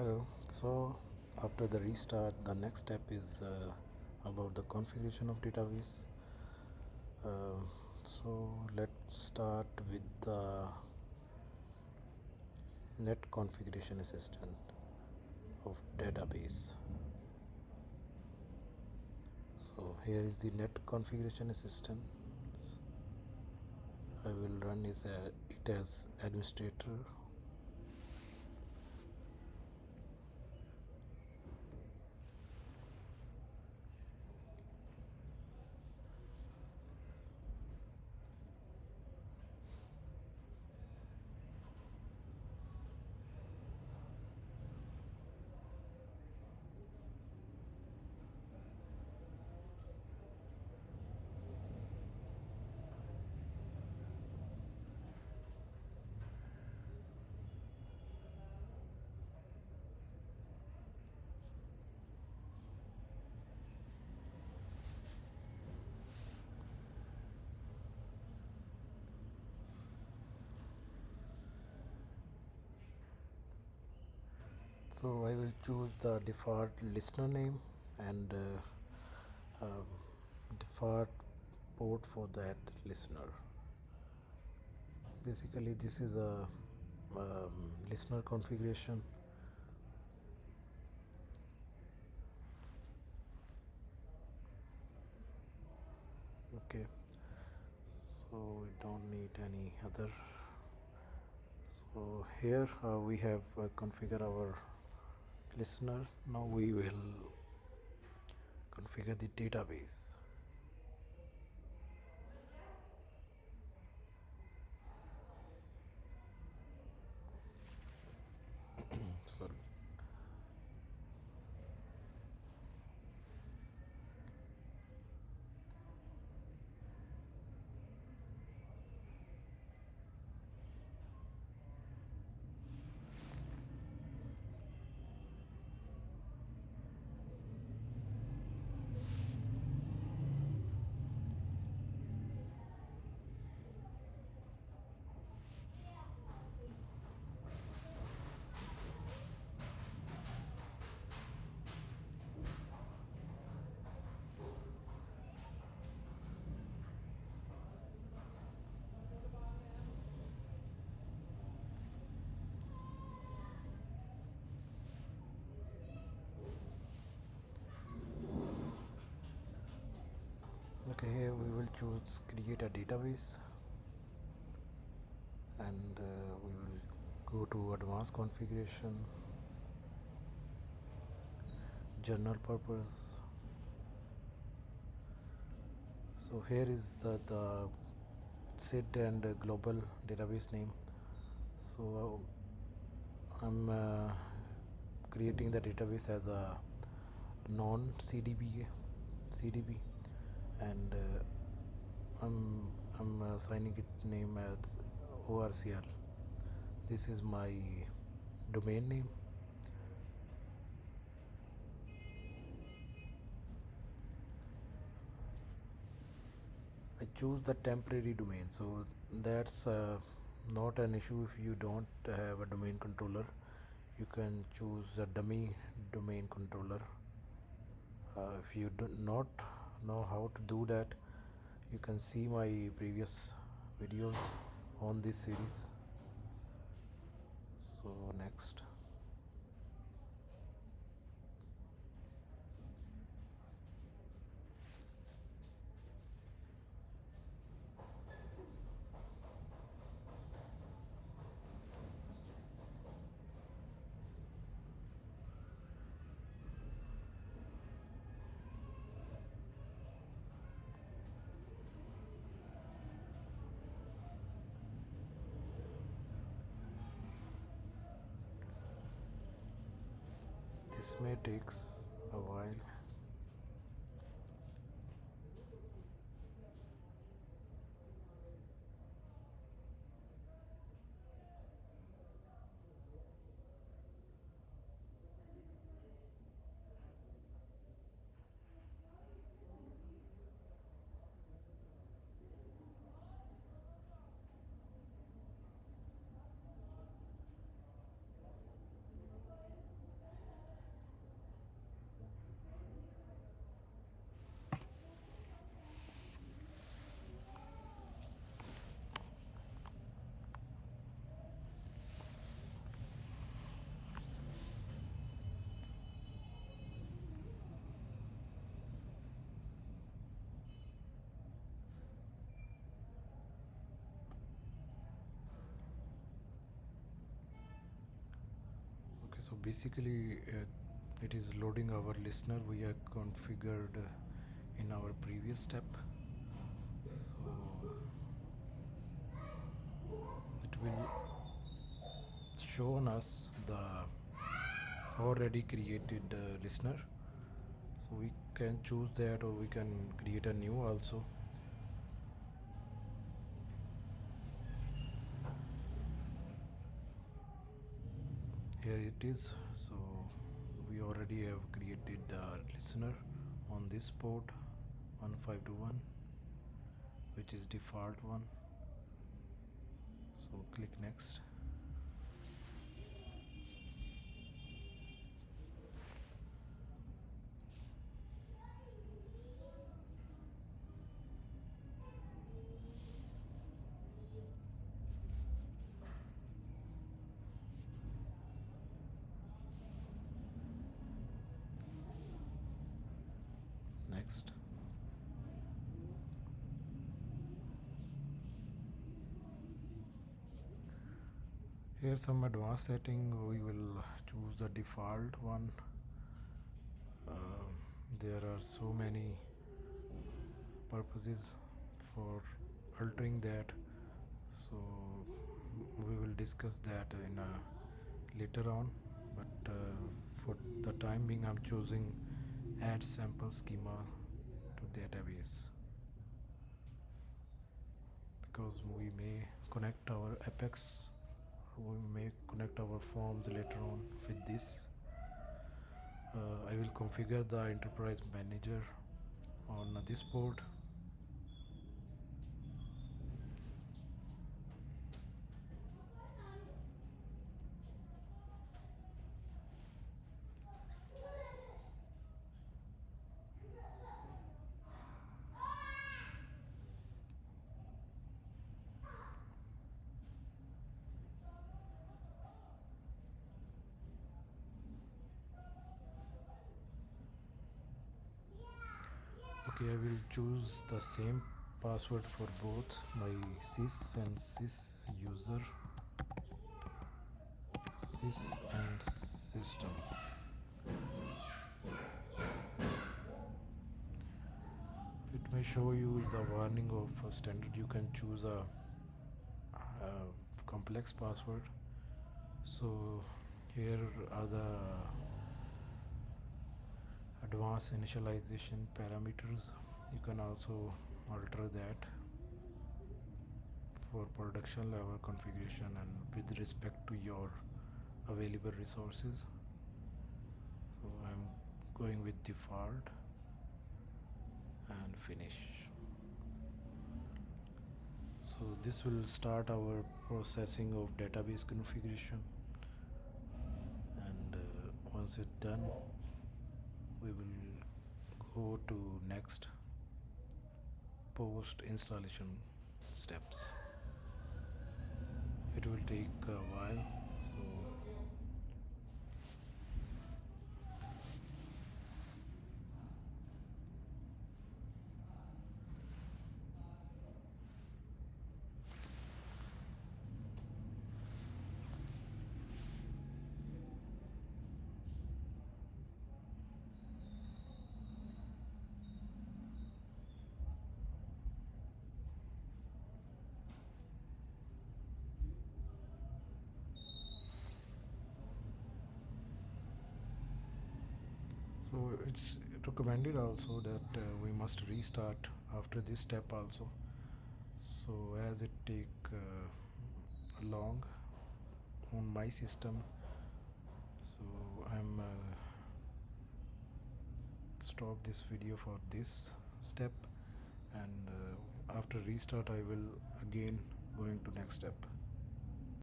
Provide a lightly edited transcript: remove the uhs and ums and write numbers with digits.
Hello. So after the restart, the next step is about the configuration of database. Uh, so let's start with the net configuration assistant of database. So here is the net configuration assistant. I will run it as administrator. So I will choose the default listener name and default port for that listener. Basically this is a listener configuration. Okay, so we don't need any other. So here we have configured our listener. Now we will configure the database. Sorry. Okay, here we will choose create a database, and we will go to advanced configuration, general purpose. So here is the SID and global database name. So I'm creating the database as a non CDB, and I'm assigning it name as ORCL. This is my domain name. I choose the temporary domain, so that's not an issue if you don't have a domain controller. You can choose a dummy domain controller. If you do not know how to do that, you can see my previous videos on this series. So next. This may takes a while. Okay, so basically it is loading our listener we have configured in our previous step. So it will show us the already created listener, so we can choose that or we can create a new also. Here it is. So we already have created a listener on this port 1521, which is default one. So click next. Next. Here some advanced setting, we will choose the default one. There are so many purposes for altering that, so we will discuss that in later on, but for the time being I'm choosing add sample schema to database, because we may connect our apex, we may connect our forms later on with this. I will configure the enterprise manager on this port. Okay, I will choose the same password for both my sys and sys user, sys and system. It may show you the warning of standard. You can choose a complex password. So here are the advanced initialization parameters. You can also alter that for production level configuration and with respect to your available resources. So I'm going with default and finish. So this will start our processing of database configuration, and once it's done we will go to next post installation steps. It will take a while, so it's recommended also that we must restart after this step also. So as it take long on my system, so I'm stop this video for this step, and after restart I will again going to next step.